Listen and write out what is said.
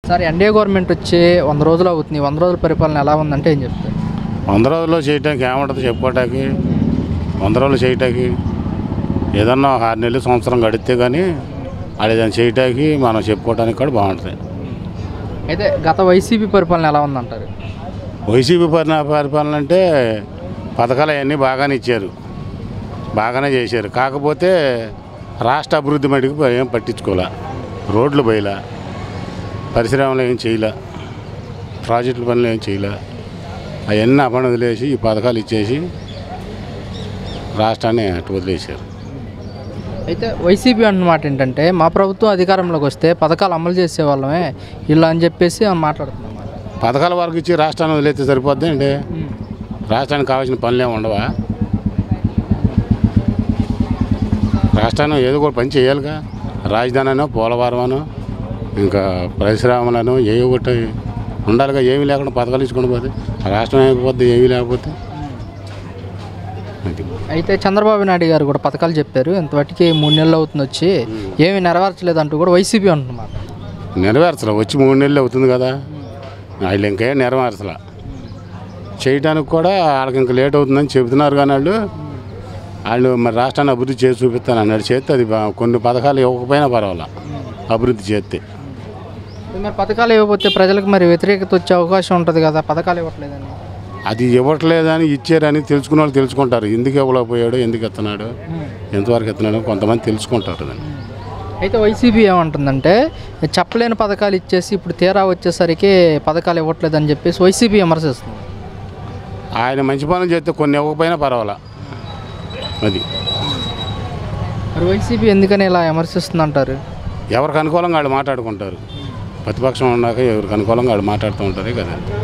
Sir NDA government వచ్చి 100 రోజులు అవుతుంది. 100 రోజుల పరిపాలన ఎలా ఉందంటే ఏం చెప్తారు? 100 రోజుల్లో చేయటానికి ఏముంటుంది చెప్పుకోవటానికి? 100 రోజులు చేయటానికి ఏదన్నా 6 నెలలు సంవత్సరం గడిస్తే కానీ అది దాన్ని చేయటానికి మనం చెప్పుకోవడానికి కూడా బాగుంటుంది. అయితే గత వైసీపీ పరిపాలన ఎలా ఉందంటారు? వైసీపీ పరిపాలన అంటే పథకాలు అవన్నీ బాగానే ఇచ్చారు, బాగానే చేశారు. కాకపోతే రాష్ట్ర అభివృద్ధి మటుకు ఏం పట్టించుకోలే. రోడ్లు పోయలే, పరిశ్రమలు ఏం చేయలే, ప్రాజెక్టుల పనులు ఏం చేయలే. అవన్నీ అపణ వదిలేసి ఈ పథకాలు ఇచ్చేసి రాష్ట్రాన్ని అటు వదిలేశారు. అయితే వైసీపీ అన్నమాట ఏంటంటే మా ప్రభుత్వం అధికారంలోకి వస్తే పథకాలు అమలు చేసేవాళ్ళమే ఇలా అని చెప్పేసి మాట్లాడుతున్నాం. పథకాల వరకు ఇచ్చి రాష్ట్రాన్ని వదిలేస్తే సరిపోద్ది అండి. రాష్ట్రానికి కావాల్సిన పనులు ఏమి ఉండవా? రాష్ట్రాన్ని ఏదో కూడా పని చేయాలిగా. రాజధాని అనో, పోలవరం అనో, ఇంకా పరిశ్రమలను ఏవి ఒకటి ఉండాలిగా. ఏమీ లేకుండా పథకాలు ఇచ్చుకుంటూ పోతే రాష్ట్రం అయిపోద్ది, ఏమీ లేకపోతే. అయితే చంద్రబాబు నాయుడు గారు కూడా పథకాలు చెప్పారు, ఇంతవరకు 3 నెలలు అవుతుంది వచ్చి ఏమీ నెరవేర్చలేదంటూ కూడా వైసీపీ అంటున్నారు. నెరవేర్చలే, వచ్చి 3 నెలలు అవుతుంది కదా. వాళ్ళు ఇంకేం నెరవేర్చలే. చేయడానికి కూడా వాళ్ళకి ఇంకా లేట్ అవుతుందని చెబుతున్నారు. కానీ వాళ్ళు మరి రాష్ట్రాన్ని అభివృద్ధి చేసి చూపిస్తాను అన్నాడు. చేస్తే అది కొన్ని పథకాలు ఇవ్వకపోయినా పర్వాలా, అభివృద్ధి చేస్తే. మరి పథకాలు ఇవ్వకపోతే ప్రజలకు మరి వ్యతిరేకత వచ్చే అవకాశం ఉంటుంది కదా, పథకాలు ఇవ్వట్లేదని. అది ఇవ్వట్లేదని ఇచ్చారని తెలుసుకున్న వాళ్ళు తెలుసుకుంటారు. ఎందుకు ఇవ్వలేకపోయాడు, ఎందుకు ఇస్తున్నాడు, ఎంతవరకు ఇస్తున్నాడు కొంతమంది తెలుసుకుంటారు దాన్ని. అయితే వైసీపీ ఏమంటుందంటే చెప్పలేని పథకాలు ఇచ్చేసి ఇప్పుడు తీరా వచ్చేసరికి పథకాలు ఇవ్వట్లేదని చెప్పేసి వైసీపీ విమర్శిస్తుంది. ఆయన మంచి పనులు చేస్తే కొన్ని ఇవ్వకపోయినా పర్వాలా. అది మరి వైసీపీ ఎందుకని ఇలా విమర్శిస్తుంది అంటారు? ఎవరికి అనుకూలంగా వాళ్ళు మాట్లాడుకుంటారు. ప్రతిపక్షం ఉన్నాక ఎవరికి అనుకూలంగా వాళ్ళు మాట్లాడుతూ ఉంటారు కదా.